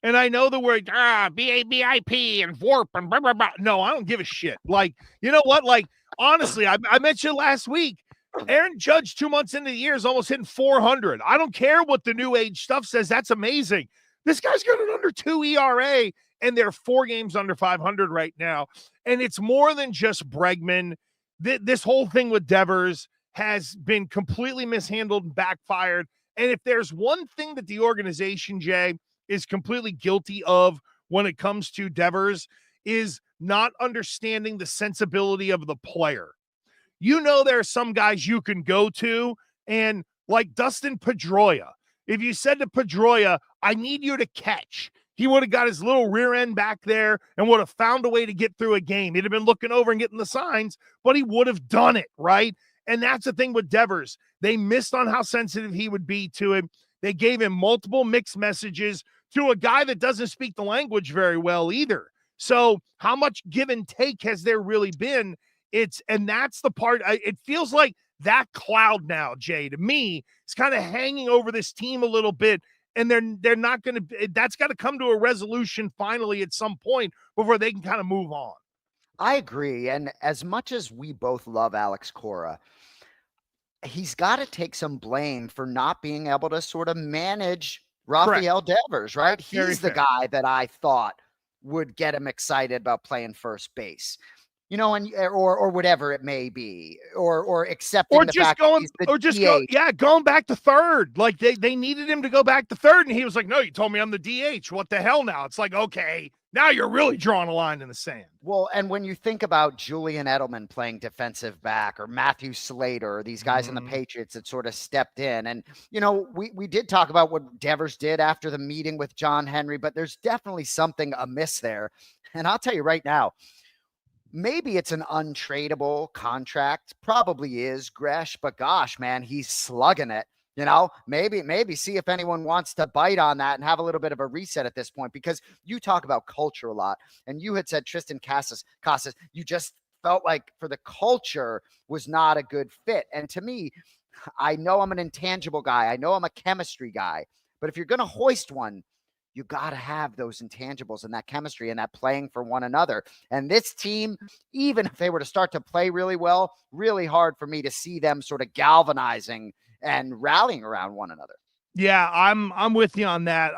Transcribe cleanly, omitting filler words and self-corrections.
And I know the word BABIP and VORP and blah, blah, blah. No, I don't give a shit. Like, you know what? Like, honestly, I mentioned last week, Aaron Judge 2 months into the year is almost hitting 400. I don't care what the new age stuff says. That's amazing. This guy's got an under 2 ERA, and they're 4 games under 500 right now. And it's more than just Bregman. This whole thing with Devers has been completely mishandled and backfired. And if there's one thing that the organization, Jay, is completely guilty of when it comes to Devers, is not understanding the sensibility of the player. You know, there are some guys you can go to, and like Dustin Pedroia, if you said to Pedroia, I need you to catch, he would have got his little rear end back there and would have found a way to get through a game. He'd have been looking over and getting the signs, but he would have done it, right? And that's the thing with Devers. They missed on how sensitive he would be to him. They gave him multiple mixed messages to a guy that doesn't speak the language very well either. So how much give and take has there really been? And that's the part. It feels like that cloud now, Jay, to me, is kind of hanging over this team a little bit. And they're not going to, that's got to come to a resolution finally at some point before they can kind of move on. I agree. And as much as we both love Alex Cora, he's got to take some blame for not being able to sort of manage Rafael Devers, right? He's the guy that I thought would get him excited about playing first base. You know, and or whatever it may be, or accepting or the just fact going, that or just go, going back to third. Like they needed him to go back to third, and he was like, "No, you told me I'm the DH. What the hell now?" It's like, okay, now you're really drawing a line in the sand. Well, and when you think about Julian Edelman playing defensive back, or Matthew Slater, or these guys in the Patriots that sort of stepped in, and you know, we did talk about what Devers did after the meeting with John Henry, but there's definitely something amiss there. And I'll tell you right now, maybe it's an untradeable contract. Probably is, Gresh, but gosh, man, he's slugging it. You know, maybe see if anyone wants to bite on that and have a little bit of a reset at this point, because you talk about culture a lot. And you had said Tristan Casas, you just felt like for the culture was not a good fit. And to me, I know I'm an intangible guy. I know I'm a chemistry guy. But if you're going to hoist one, you got to have those intangibles and that chemistry and that playing for one another. And this team, even if they were to start to play really well, really hard for me to see them sort of galvanizing and rallying around one another. Yeah, I'm with you on that.